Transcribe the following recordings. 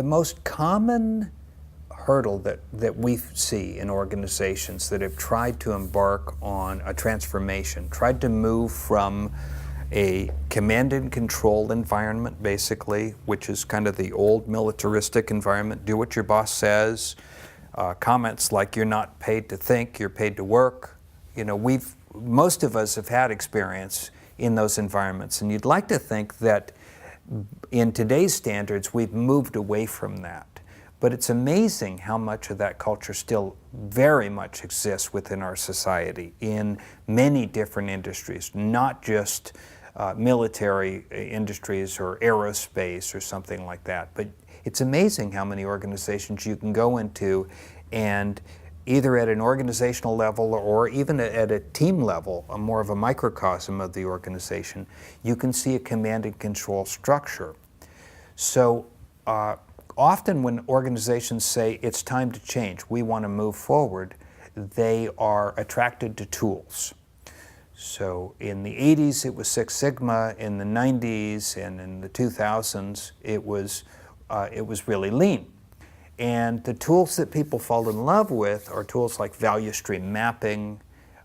The most common hurdle that we see in organizations that have tried to embark on a transformation, tried to move from a command and control environment, basically, which is kind of the old militaristic environment, do what your boss says, comments like you're not paid to think, you're paid to work. You know, most of us have had experience in those environments, and you'd like to think that in today's standards we've moved away from that. But it's amazing how much of that culture still very much exists within our society in many different industries, not just military industries or aerospace or something like that. But it's amazing how many organizations you can go into, and either at an organizational level or even at a team level, more of a microcosm of the organization, you can see a command and control structure. So often when organizations say it's time to change, we want to move forward, they are attracted to tools. So in the 80s it was Six Sigma, in the 90s and in the 2000s it was really lean. And the tools that people fall in love with are tools like value stream mapping,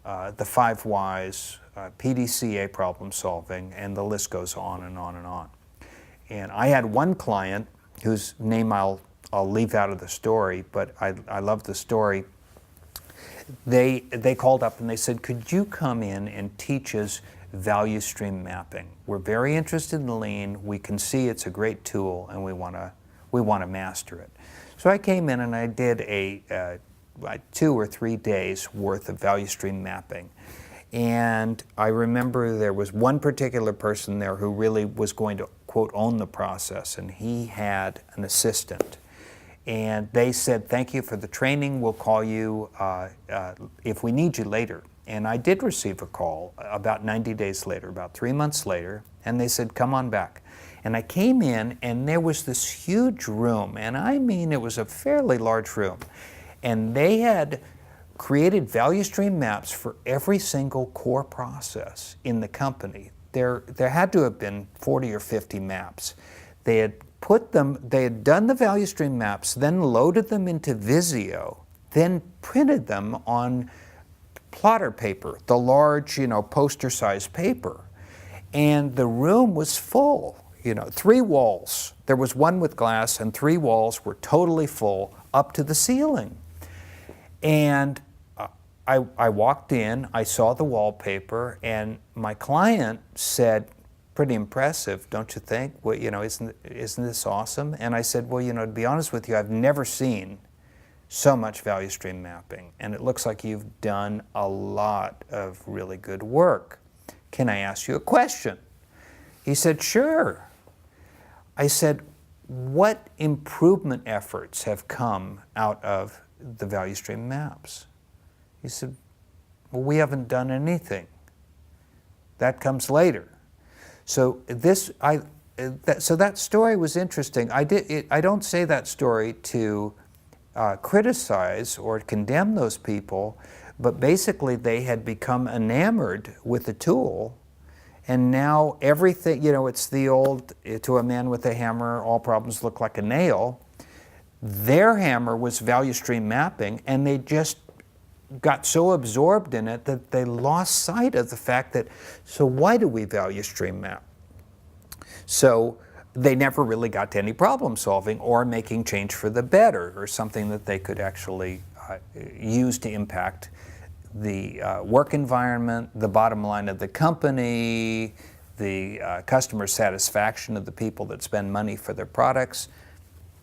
the 5 Whys, PDCA problem solving, and the list goes on and on and on. And I had one client whose name I'll leave out of the story, but I love the story. They called up and they said, could you come in and teach us value stream mapping? We're very interested in lean, we can see it's a great tool, and we want to master it. So I came in and I did a 2 or 3 days worth of value stream mapping. And I remember there was one particular person there who really was going to, quote, own the process, and he had an assistant. And they said, thank you for the training, we'll call you if we need you later. And I did receive a call about 90 days later, about 3 months later, and they said, come on back. And I came in and there was this huge room, and I mean it was a fairly large room, and they had created value stream maps for every single core process in the company. There had to have been 40 or 50 maps. They had done the value stream maps, then loaded them into Visio, then printed them on plotter paper, the large, poster-sized paper. And the room was full, 3 walls. There was one with glass, and 3 walls were totally full up to the ceiling. And I walked in, I saw the wallpaper, and my client said, pretty impressive, don't you think? Well, isn't this awesome? And I said, well, to be honest with you, I've never seen so much value stream mapping, and it looks like you've done a lot of really good work. Can I ask you a question? He said, sure. I said, what improvement efforts have come out of the value stream maps? He said, well, we haven't done anything. That comes later. So that story was interesting. I don't say that story to criticize or condemn those people, but basically they had become enamored with the tool, and now everything, it's the old, to a man with a hammer, all problems look like a nail. Their hammer was value stream mapping, and they just got so absorbed in it that they lost sight of the fact that, so why do we value stream map? So they never really got to any problem solving or making change for the better, or something that they could actually use to impact the work environment, the bottom line of the company, the customer satisfaction of the people that spend money for their products.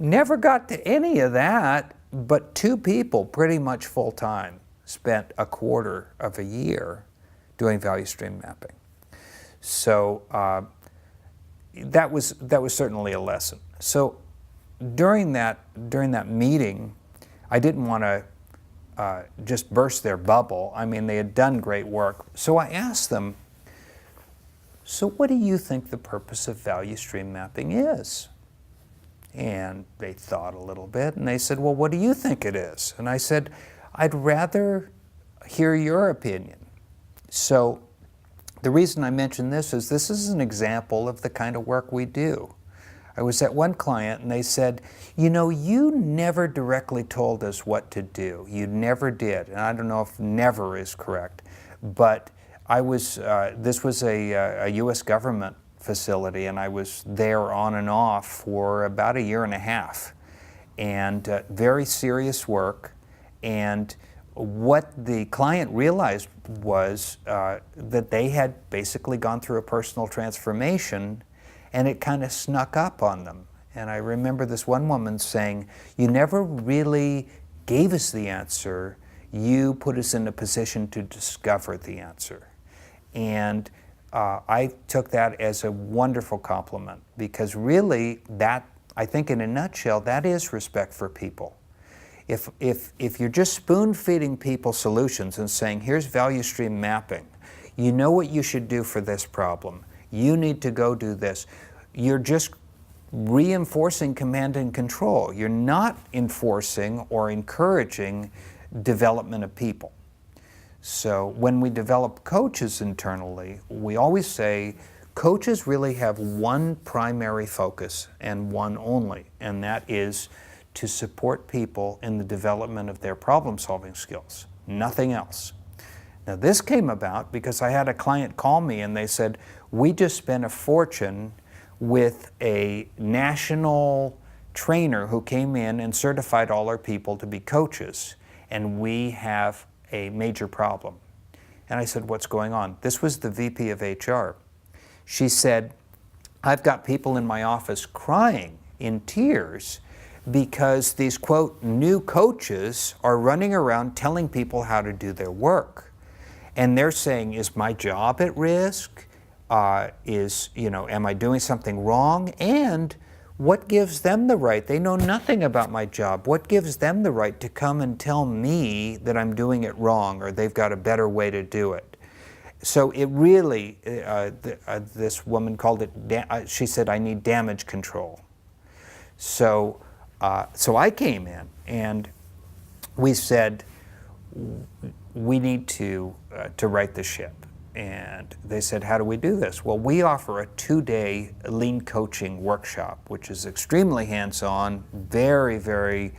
Never got to any of that, but 2 people pretty much full-time spent a quarter of a year doing value stream mapping. So that was certainly a lesson. So during that meeting, I didn't want to just burst their bubble. I mean, they had done great work. So I asked them, so what do you think the purpose of value stream mapping is? And they thought a little bit, and they said, well, what do you think it is? And I said, I'd rather hear your opinion. So the reason I mention this is an example of the kind of work we do. I was at one client and they said, you know, you never directly told us what to do. You never did. And I don't know if never is correct, but this was a U.S. government facility, and I was there on and off for about 1.5 years. And very serious work. And what the client realized was that they had basically gone through a personal transformation, and it kind of snuck up on them. And I remember this one woman saying, you never really gave us the answer, you put us in a position to discover the answer. And I took that as a wonderful compliment, because really that, I think in a nutshell, that is respect for people. If you're just spoon-feeding people solutions and saying, here's value stream mapping, you know what you should do for this problem, you need to go do this, you're just reinforcing command and control. You're not enforcing or encouraging development of people. So when we develop coaches internally, we always say coaches really have one primary focus and one only, and that is to support people in the development of their problem-solving skills, nothing else. Now this came about because I had a client call me and they said, we just spent a fortune with a national trainer who came in and certified all our people to be coaches, and we have a major problem. And I said, what's going on? This was the VP of HR. She said, I've got people in my office crying in tears because these, quote, new coaches are running around telling people how to do their work. And they're saying, is my job at risk? Am I doing something wrong? And what gives them the right? They know nothing about my job. What gives them the right to come and tell me that I'm doing it wrong or they've got a better way to do it? So it really, this woman called it, she said, I need damage control. So I came in and we said, we need to right the ship. And they said, how do we do this? Well, we offer a 2-day lean coaching workshop, which is extremely hands-on, very, very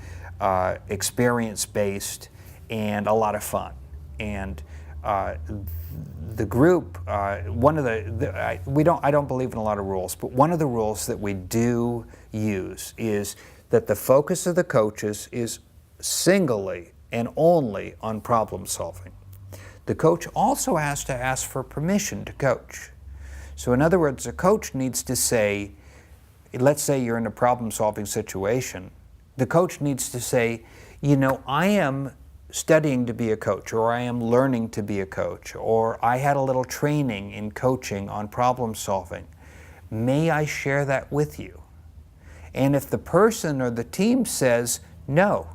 experience-based, and a lot of fun. And the group, I don't believe in a lot of rules, but one of the rules that we do use is that the focus of the coaches is singly and only on problem solving. The coach also has to ask for permission to coach. So in other words, a coach needs to say, let's say you're in a problem-solving situation, the coach needs to say, you know, I am studying to be a coach, or I am learning to be a coach, or I had a little training in coaching on problem solving. May I share that with you? And if the person or the team says no,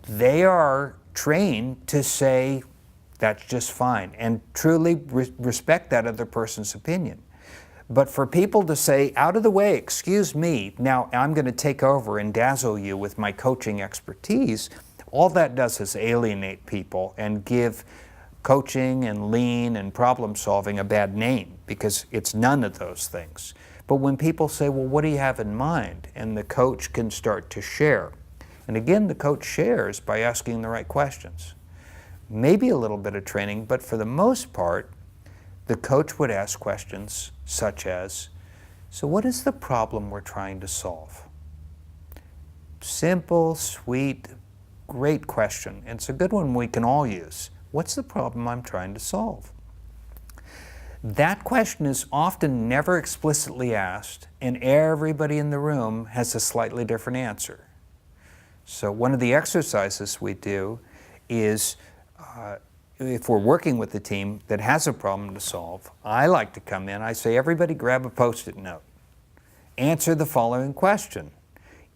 they are trained to say, that's just fine, and truly respect that other person's opinion. But for people to say, out of the way, excuse me, now I'm going to take over and dazzle you with my coaching expertise, all that does is alienate people and give coaching and lean and problem solving a bad name, because it's none of those things. But when people say, well, what do you have in mind? And the coach can start to share. And again, the coach shares by asking the right questions. Maybe a little bit of training, but for the most part, the coach would ask questions such as, so what is the problem we're trying to solve? Simple, sweet, great question. It's a good one we can all use. What's the problem I'm trying to solve? That question is often never explicitly asked, and everybody in the room has a slightly different answer. So one of the exercises we do is, if we're working with a team that has a problem to solve, I like to come in, I say, everybody grab a Post-it note. Answer the following question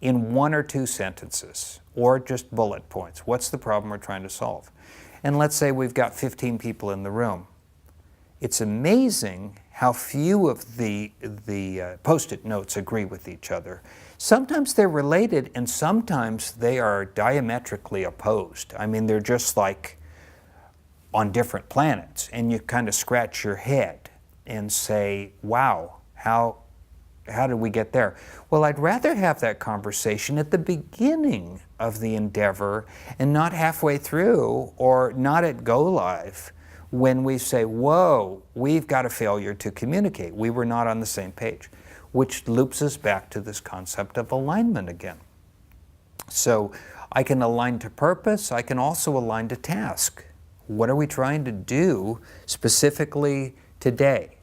in 1 or 2 sentences, or just bullet points. What's the problem we're trying to solve? And let's say we've got 15 people in the room. It's amazing how few of the Post-it notes agree with each other. Sometimes they're related, and sometimes they are diametrically opposed. I mean, they're just like on different planets, and you kind of scratch your head and say, wow, how how did we get there? Well, I'd rather have that conversation at the beginning of the endeavor and not halfway through or not at go live when we say, whoa, we've got a failure to communicate. We were not on the same page, which loops us back to this concept of alignment again. So I can align to purpose. I can also align to task. What are we trying to do specifically today?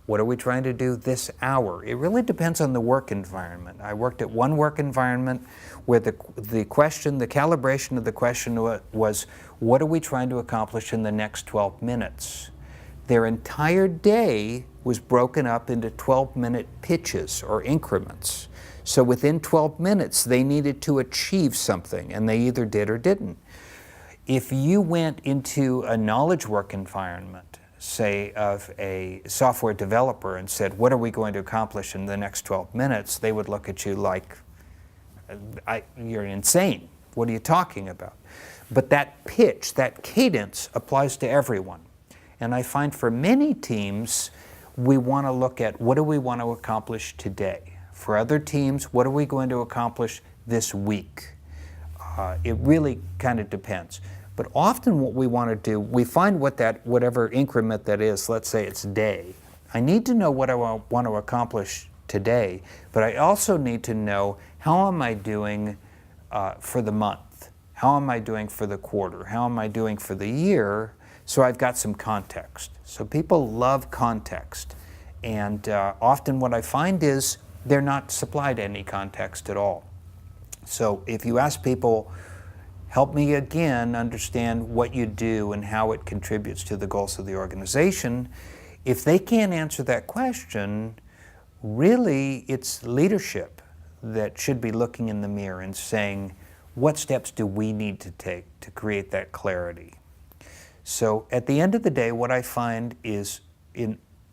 What are we trying to do this hour? It really depends on the work environment. I worked at one work environment where the calibration of the question was, what are we trying to accomplish in the next 12 minutes? Their entire day was broken up into 12-minute pitches or increments. So within 12 minutes, they needed to achieve something, and they either did or didn't. If you went into a knowledge work environment, say of a software developer, and said, what are we going to accomplish in the next 12 minutes, they would look at you like, you're insane. What are you talking about? But that pitch, that cadence applies to everyone. And I find for many teams, we want to look at what do we want to accomplish today. For other teams, what are we going to accomplish this week? It really kind of depends. But often what we want to do, we find whatever increment that is, let's say it's day. I need to know what I want to accomplish today, but I also need to know how am I doing for the month? How am I doing for the quarter? How am I doing for the year? So I've got some context. So people love context. And often what I find is they're not supplied any context at all. So if you ask people, help me again understand what you do and how it contributes to the goals of the organization, if they can't answer that question, really it's leadership that should be looking in the mirror and saying, what steps do we need to take to create that clarity? So at the end of the day, what I find is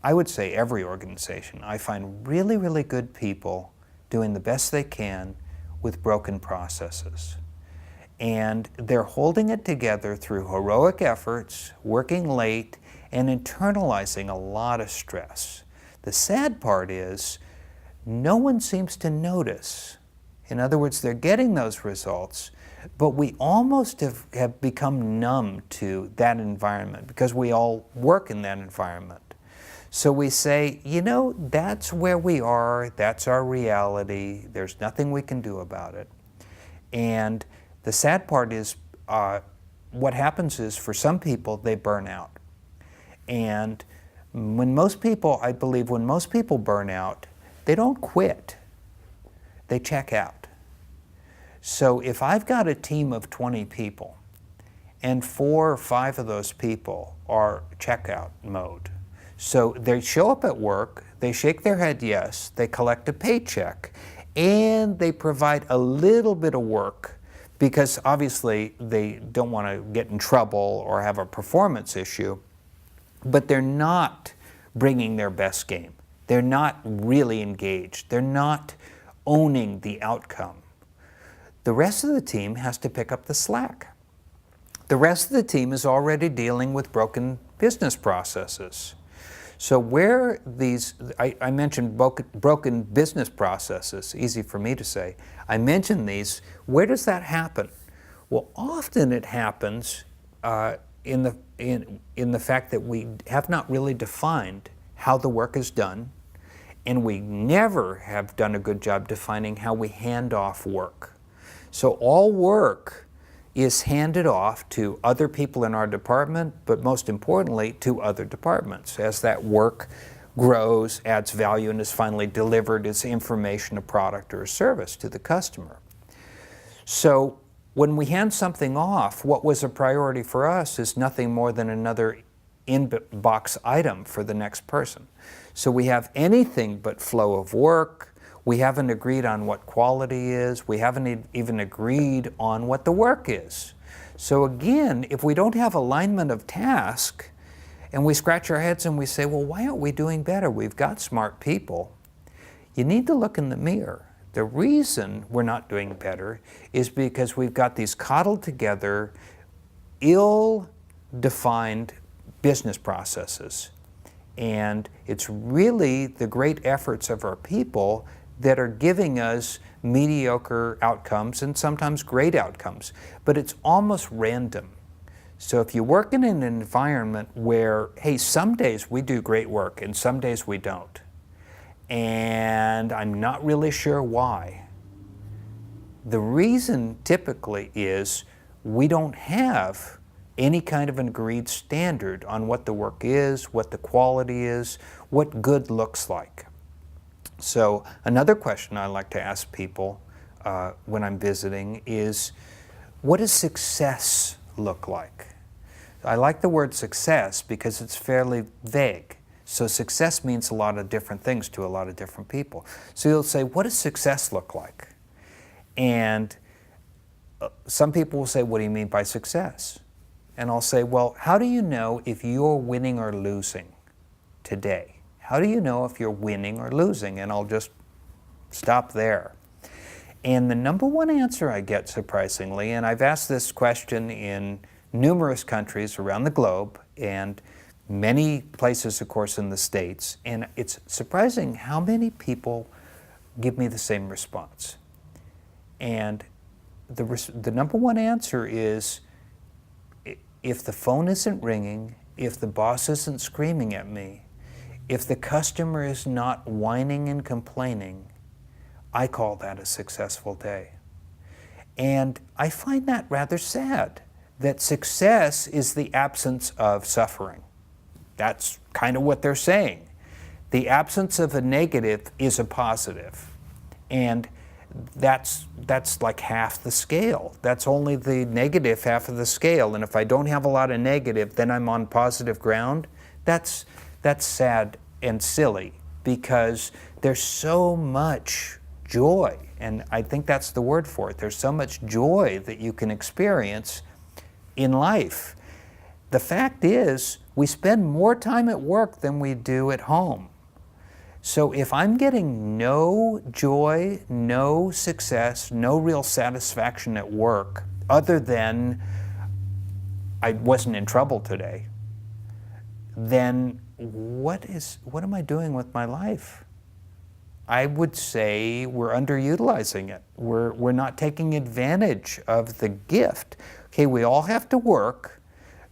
I would say every organization, I find really, really good people doing the best they can with broken processes. And they're holding it together through heroic efforts, working late, and internalizing a lot of stress. The sad part is no one seems to notice. In other words, they're getting those results, but we almost have become numb to that environment because we all work in that environment. So we say, you know, that's where we are, that's our reality, there's nothing we can do about it. And the sad part is what happens is for some people, they burn out. And when most people, I believe when most people burn out, they don't quit, they check out. So if I've got a team of 20 people and 4 or 5 of those people are checkout mode, so they show up at work, they shake their head yes, they collect a paycheck, and they provide a little bit of work because obviously they don't want to get in trouble or have a performance issue, but they're not bringing their best game. They're not really engaged. They're not owning the outcome. The rest of the team has to pick up the slack. The rest of the team is already dealing with broken business processes. So where these, I mentioned broken business processes, easy for me to say. I mentioned these, where does that happen? Well, often it happens in the fact that we have not really defined how the work is done, and we never have done a good job defining how we hand off work. So all work is handed off to other people in our department, but most importantly, to other departments. As that work grows, adds value, and is finally delivered as information, a product, or a service to the customer. So when we hand something off, what was a priority for us is nothing more than another inbox item for the next person. So we have anything but flow of work. We haven't agreed on what quality is. We haven't even agreed on what the work is. So again, if we don't have alignment of task, and we scratch our heads and we say, well, why aren't we doing better? We've got smart people. You need to look in the mirror. The reason we're not doing better is because we've got these coddled together, ill-defined business processes. And it's really the great efforts of our people that are giving us mediocre outcomes and sometimes great outcomes. But it's almost random. So if you work in an environment where, hey, some days we do great work and some days we don't, and I'm not really sure why, the reason typically is we don't have any kind of an agreed standard on what the work is, what the quality is, what good looks like. So another question I like to ask people when I'm visiting is, what does success look like? I like the word success because it's fairly vague. So success means a lot of different things to a lot of different people. So you'll say, what does success look like? And some people will say, what do you mean by success? And I'll say, well, how do you know if you're winning or losing today? How do you know if you're winning or losing? And I'll just stop there. And the number one answer I get, surprisingly, and I've asked this question in numerous countries around the globe and many places, of course, in the States, and it's surprising how many people give me the same response. And the number one answer is, if the phone isn't ringing, if the boss isn't screaming at me, if the customer is not whining and complaining, I call that a successful day. And I find that rather sad, that success is the absence of suffering. That's kind of what they're saying. The absence of a negative is a positive. And that's like half the scale. That's only the negative half of the scale. And if I don't have a lot of negative, then I'm on positive ground. That's sad and silly, because there's so much joy. And I think that's the word for it. There's so much joy that you can experience in life. The fact is, we spend more time at work than we do at home. So if I'm getting no joy, no success, no real satisfaction at work, other than I wasn't in trouble today, then what am I doing with my life? I would say we're underutilizing it. We're not taking advantage of the gift. Okay, we all have to work,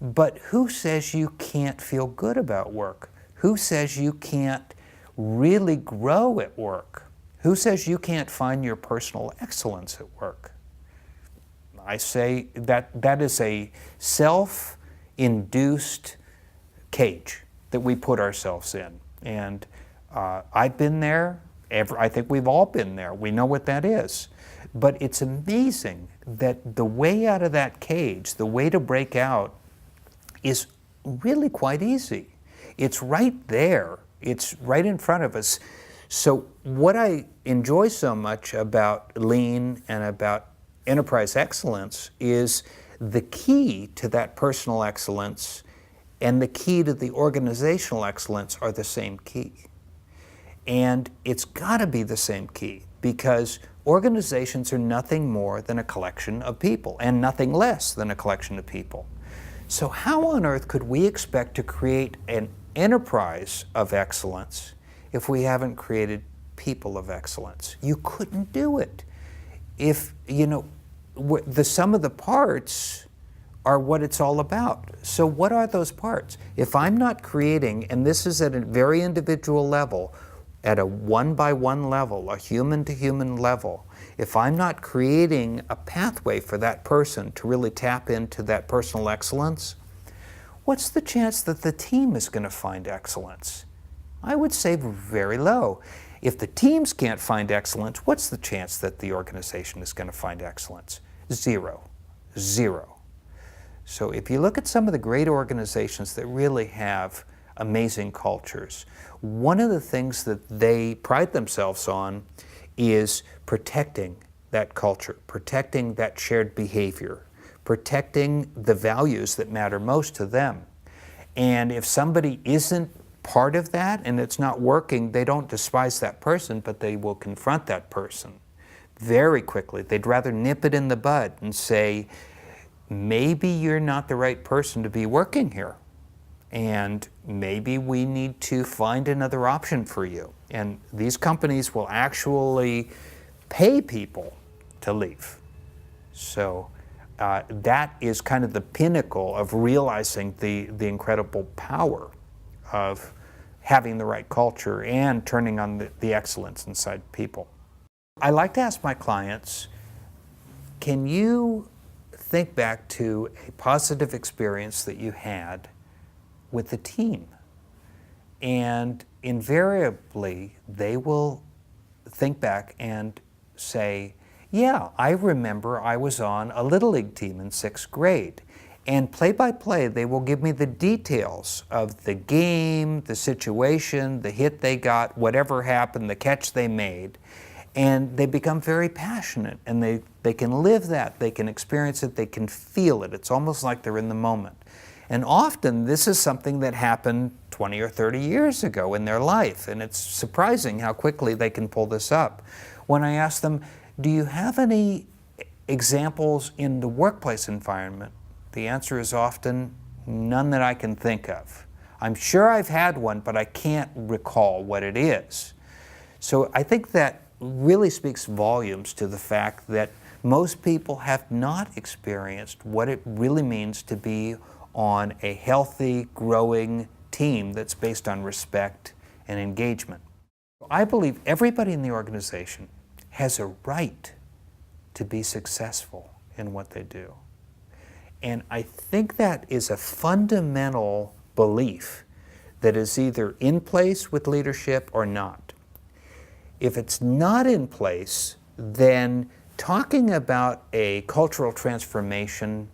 but who says you can't feel good about work? Who says you can't really grow at work? Who says you can't find your personal excellence at work? I say that is a self-induced cage that we put ourselves in. And I've been there. I think we've all been there. We know what that is. But it's amazing that the way out of that cage, the way to break out, is really quite easy. It's right there. It's right in front of us. So what I enjoy so much about Lean and about enterprise excellence is the key to that personal excellence and the key to the organizational excellence are the same key. And it's got to be the same key, because organizations are nothing more than a collection of people and nothing less than a collection of people. So how on earth could we expect to create an enterprise of excellence if we haven't created people of excellence? You couldn't do it. If, the sum of the parts are what it's all about. So what are those parts? If I'm not creating, and this is at a very individual level, at a one-by-one level, a human-to-human level, if I'm not creating a pathway for that person to really tap into that personal excellence, what's the chance that the team is going to find excellence? I would say very low. If the teams can't find excellence, what's the chance that the organization is going to find excellence? Zero. So if you look at some of the great organizations that really have amazing cultures, one of the things that they pride themselves on is protecting that culture, protecting that shared behavior, protecting the values that matter most to them. And if somebody isn't part of that and it's not working, they don't despise that person, but they will confront that person very quickly. They'd rather nip it in the bud and say, maybe you're not the right person to be working here. and maybe we need to find another option for you. And these companies will actually pay people to leave. So that is kind of the pinnacle of realizing the incredible power of having the right culture and turning on the excellence inside people. I like to ask my clients, can you think back to a positive experience that you had with the team? And invariably, they will think back and say, yeah, I remember I was on a Little League team in 6th grade. And play by play, they will give me the details of the game, the situation, the hit they got, whatever happened, the catch they made. And they become very passionate, and they can live that, they can experience it, they can feel it. It's almost like they're in the moment. And often this is something that happened 20 or 30 years ago in their life, and it's surprising how quickly they can pull this up. When I ask them, do you have any examples in the workplace environment? The answer is often, none that I can think of. I'm sure I've had one, but I can't recall what it is. So I think that really speaks volumes to the fact that most people have not experienced what it really means to be on a healthy, growing team that's based on respect and engagement. I believe everybody in the organization has a right to be successful in what they do. And I think that is a fundamental belief that is either in place with leadership or not. If it's not in place, then talking about a cultural transformation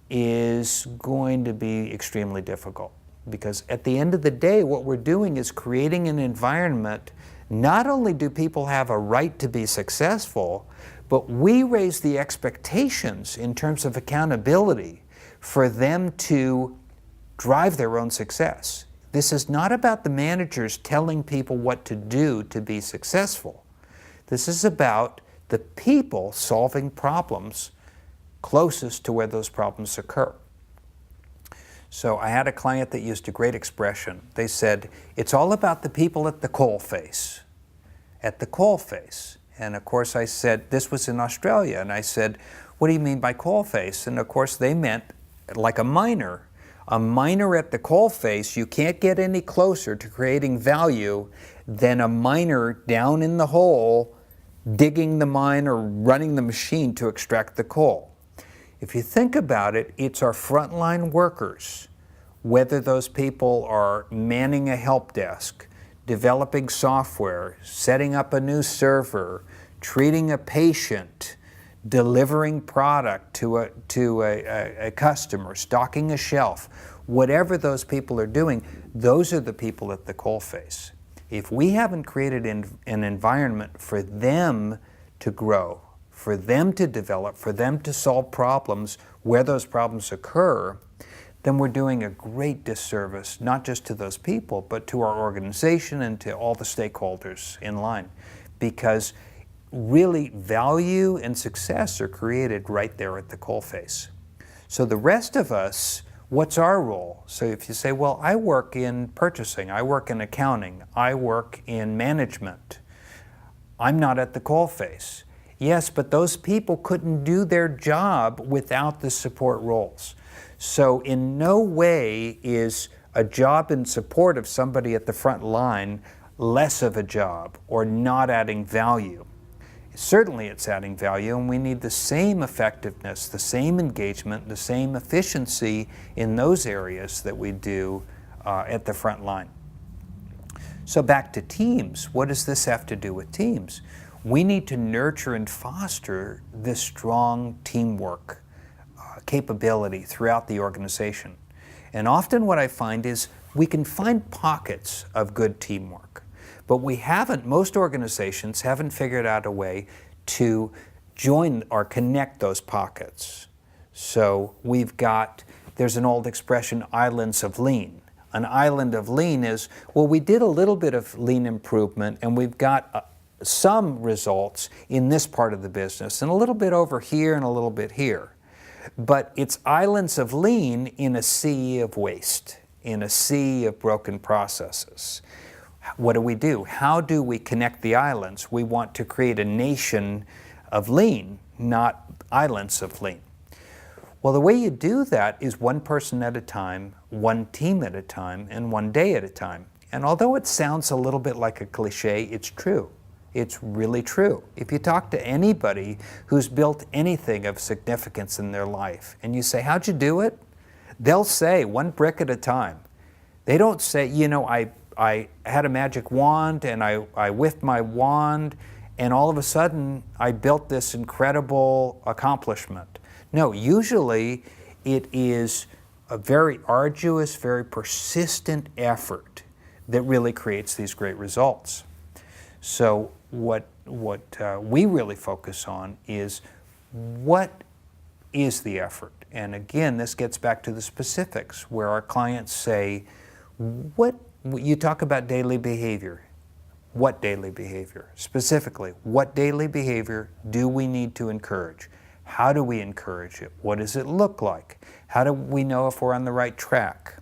is going to be extremely difficult, because at the end of the day, what we're doing is creating an environment. Not only do people have a right to be successful, but we raise the expectations in terms of accountability for them to drive their own success. This is not about the managers telling people what to do to be successful. This is about the people solving problems closest to where those problems occur. So I had a client that used a great expression. They said, it's all about the people at the coalface. At the coalface. And of course I said, this was in Australia, and I said, what do you mean by coalface? And of course they meant like a miner. A miner at the coalface, you can't get any closer to creating value than a miner down in the hole digging the mine or running the machine to extract the coal. If you think about it, it's our frontline workers, whether those people are manning a help desk, developing software, setting up a new server, treating a patient, delivering product to a customer, stocking a shelf, whatever those people are doing, those are the people at the coalface. If we haven't created an environment for them to grow, for them to develop, for them to solve problems where those problems occur, then we're doing a great disservice, not just to those people, but to our organization and to all the stakeholders in line. Because really, value and success are created right there at the coalface. So the rest of us, what's our role? So if you say, well, I work in purchasing, I work in accounting, I work in management, I'm not at the coalface. Yes, but those people couldn't do their job without the support roles. So in no way is a job in support of somebody at the front line less of a job or not adding value. Certainly it's adding value, and we need the same effectiveness, the same engagement, the same efficiency in those areas that we do at the front line. So back to teams. What does this have to do with teams? We need to nurture and foster this strong teamwork capability throughout the organization. And often what I find is we can find pockets of good teamwork, but most organizations haven't figured out a way to join or connect those pockets. So there's an old expression, islands of lean. An island of lean is, well, we did a little bit of lean improvement and we've got some results in this part of the business and a little bit over here and a little bit here. But it's islands of lean in a sea of waste. in a sea of broken processes. What do? How do we connect the islands? We want to create a nation of lean, not islands of lean. Well, the way you do that is one person at a time, one team at a time, and one day at a time. And although it sounds a little bit like a cliche, it's true. It's really true. If you talk to anybody who's built anything of significance in their life, and you say, how'd you do it? They'll say, one brick at a time. They don't say, you know, I had a magic wand and I whiffed my wand and all of a sudden I built this incredible accomplishment. No, usually it is a very arduous, very persistent effort that really creates these great results. So what we really focus on is what is the effort? And again, this gets back to the specifics where our clients say, you talk about daily behavior. What daily behavior? Specifically, what daily behavior do we need to encourage? How do we encourage it? What does it look like? How do we know if we're on the right track?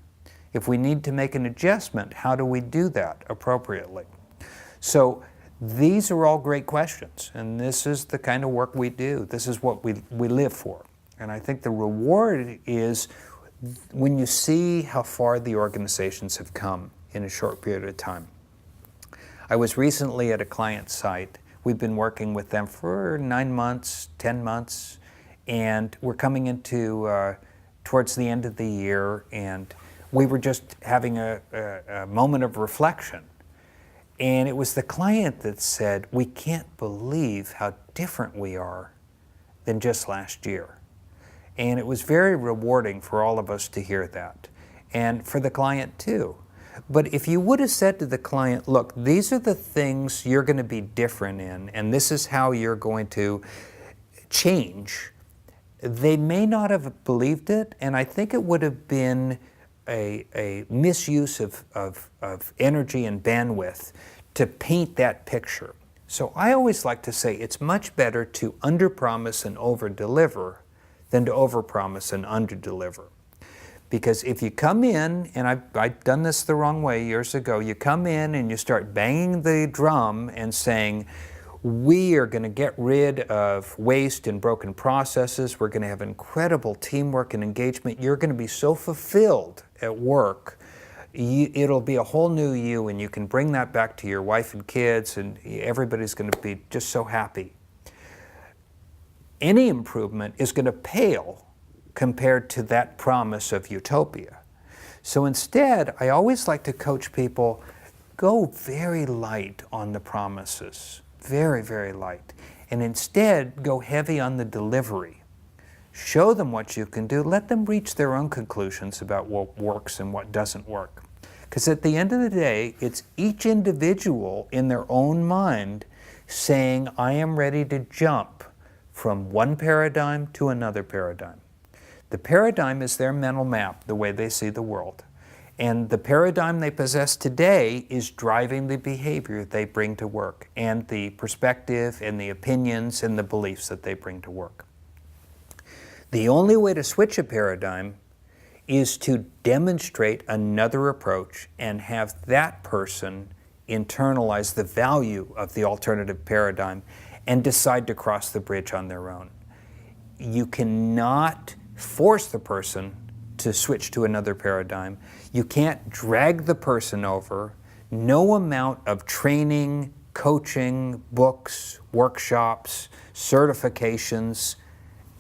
If we need to make an adjustment, how do we do that appropriately? So these are all great questions, and this is the kind of work we do. This is what we live for. And I think the reward is when you see how far the organizations have come in a short period of time. I was recently at a client site. We've been working with them for 9 months, 10 months, and we're coming into towards the end of the year, and we were just having a moment of reflection. And it was the client that said, we can't believe how different we are than just last year. And it was very rewarding for all of us to hear that, and for the client too. But if you would have said to the client, look, these are the things you're going to be different in, and this is how you're going to change, they may not have believed it, and I think it would have been a misuse of energy and bandwidth to paint that picture. So I always like to say it's much better to underpromise and overdeliver than to overpromise and underdeliver. Because if you come in, and I've done this the wrong way years ago, you come in and you start banging the drum and saying, we are going to get rid of waste and broken processes, we're going to have incredible teamwork and engagement, you're going to be so fulfilled at work, it'll be a whole new you, and you can bring that back to your wife and kids, and everybody's going to be just so happy. Any improvement is going to pale compared to that promise of utopia. So instead, I always like to coach people, go very light on the promises, very, very light, and instead go heavy on the delivery. Show them what you can do, let them reach their own conclusions about what works and what doesn't work. Because at the end of the day, it's each individual in their own mind saying, I am ready to jump from one paradigm to another paradigm. The paradigm is their mental map, the way they see the world. And the paradigm they possess today is driving the behavior they bring to work, and the perspective and the opinions and the beliefs that they bring to work. The only way to switch a paradigm is to demonstrate another approach and have that person internalize the value of the alternative paradigm and decide to cross the bridge on their own. You cannot force the person to switch to another paradigm. You can't drag the person over. No amount of training, coaching, books, workshops, certifications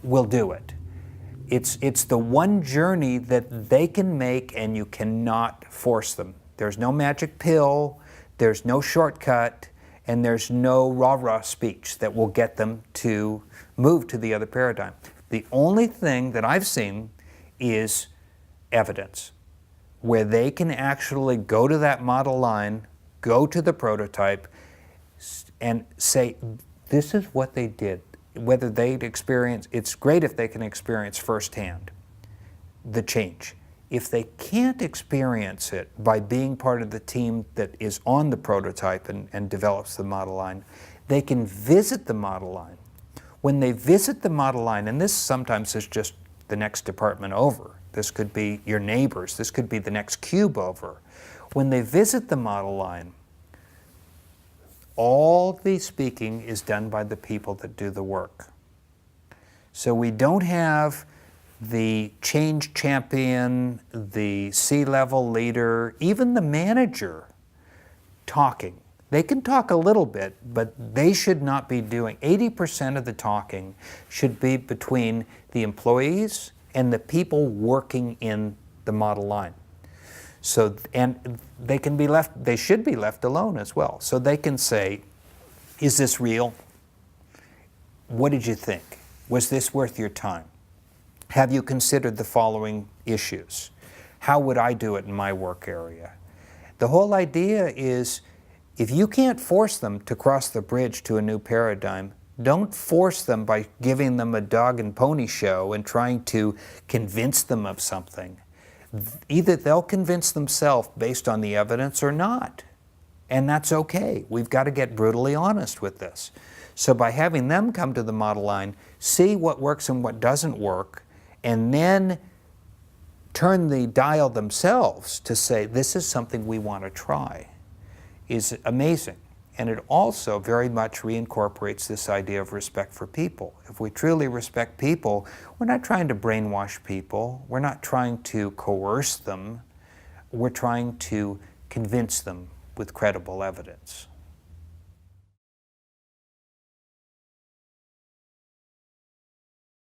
will do it. It's the one journey that they can make, and you cannot force them. There's no magic pill, there's no shortcut, and there's no rah-rah speech that will get them to move to the other paradigm. The only thing that I've seen is evidence, where they can actually go to that model line, go to the prototype, and say, this is what they did. Whether they'd experience, it's great if they can experience firsthand the change. If they can't experience it by being part of the team that is on the prototype and develops the model line, they can visit the model line. When they visit the model line, and this sometimes is just the next department over, This could be your neighbors. This could be the next cube over. When they visit the model line, all the speaking is done by the people that do the work. So we don't have the change champion, the C-level leader, even the manager talking. They can talk a little bit, but they should not be doing, 80% of the talking should be between the employees and the people working in the model line. So, and they can be left, they should be left alone as well. So they can say, is this real? What did you think? Was this worth your time? Have you considered the following issues? How would I do it in my work area? The whole idea is, if you can't force them to cross the bridge to a new paradigm, don't force them by giving them a dog and pony show and trying to convince them of something. Either they'll convince themselves based on the evidence or not. And that's okay. We've got to get brutally honest with this. So by having them come to the model line, see what works and what doesn't work, and then turn the dial themselves to say, this is something we want to try, is amazing. And it also very much reincorporates this idea of respect for people. If we truly respect people, we're not trying to brainwash people. We're not trying to coerce them. We're trying to convince them with credible evidence.